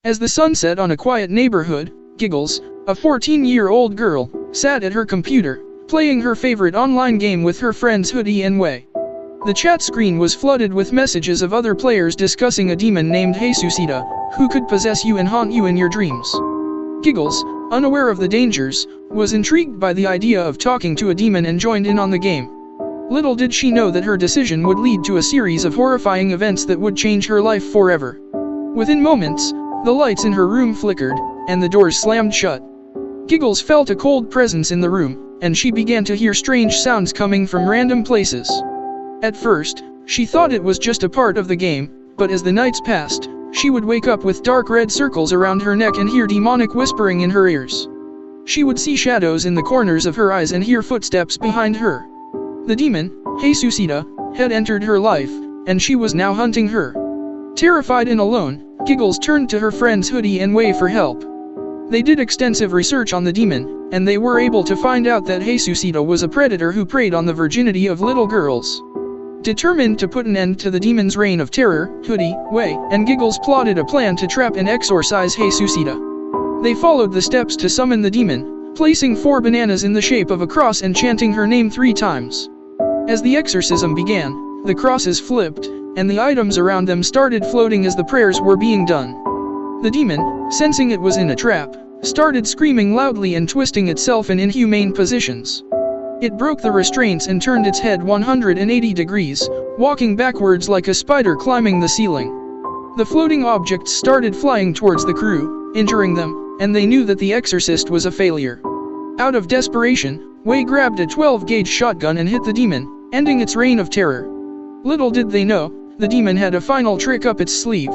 As the sun set on a quiet neighborhood, Giggles, a 14-year-old girl, sat at her computer, playing her favorite online game with her friends Hoodie and Wei. The chat screen was flooded with messages of other players discussing a demon named Jesusita, who could possess you and haunt you in your dreams. Giggles, unaware of the dangers, was intrigued by the idea of talking to a demon and joined in on the game. Little did she know that her decision would lead to a series of horrifying events that would change her life forever. Within moments, the lights in her room flickered, and the doors slammed shut. Giggles felt a cold presence in the room, and she began to hear strange sounds coming from random places. At first, she thought it was just a part of the game, but as the nights passed, she would wake up with dark red circles around her neck and hear demonic whispering in her ears. She would see shadows in the corners of her eyes and hear footsteps behind her. The demon, Jesusita, had entered her life, and she was now hunting her. Terrified and alone, Giggles turned to her friends Hoodie and Wei for help. They did extensive research on the demon, and they were able to find out that Jesusita was a predator who preyed on the virginity of little girls. Determined to put an end to the demon's reign of terror, Hoodie, Wei, and Giggles plotted a plan to trap and exorcise Jesusita. They followed the steps to summon the demon, placing 4 bananas in the shape of a cross and chanting her name 3 times. As the exorcism began, the crosses flipped, and the items around them started floating as the prayers were being done. The demon, sensing it was in a trap, started screaming loudly and twisting itself in inhumane positions. It broke the restraints and turned its head 180 degrees, walking backwards like a spider climbing the ceiling. The floating objects started flying towards the crew, injuring them, and they knew that the exorcist was a failure. Out of desperation, Wei grabbed a 12-gauge shotgun and hit the demon, ending its reign of terror. Little did they know, the demon had a final trick up its sleeve.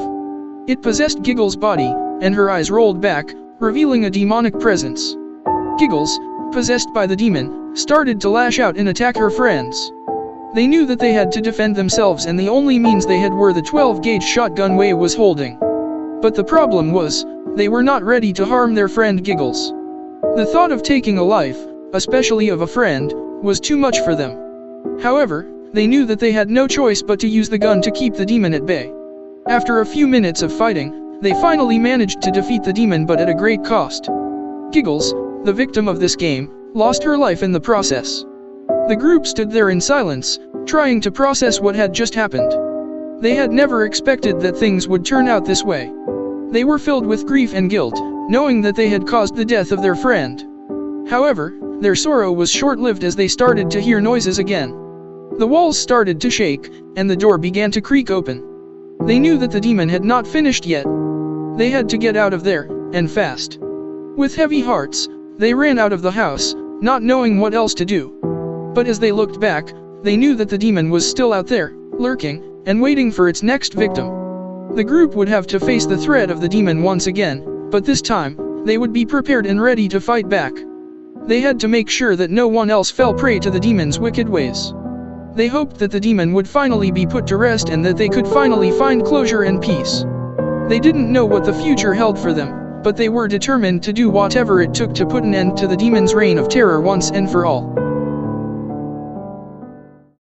It possessed Giggles' body, and her eyes rolled back, revealing a demonic presence. Giggles, possessed by the demon, started to lash out and attack her friends. They knew that they had to defend themselves, and the only means they had were the 12-gauge shotgun Wei was holding. But the problem was, they were not ready to harm their friend Giggles. The thought of taking a life, especially of a friend, was too much for them. However, they knew that they had no choice but to use the gun to keep the demon at bay. After a few minutes of fighting, they finally managed to defeat the demon, but at a great cost. Giggles, the victim of this game, lost her life in the process. The group stood there in silence, trying to process what had just happened. They had never expected that things would turn out this way. They were filled with grief and guilt, knowing that they had caused the death of their friend. However, their sorrow was short-lived as they started to hear noises again. The walls started to shake, and the door began to creak open. They knew that the demon had not finished yet. They had to get out of there, and fast. With heavy hearts, they ran out of the house, not knowing what else to do. But as they looked back, they knew that the demon was still out there, lurking, and waiting for its next victim. The group would have to face the threat of the demon once again, but this time, they would be prepared and ready to fight back. They had to make sure that no one else fell prey to the demon's wicked ways. They hoped that the demon would finally be put to rest and that they could finally find closure and peace. They didn't know what the future held for them, but they were determined to do whatever it took to put an end to the demon's reign of terror once and for all.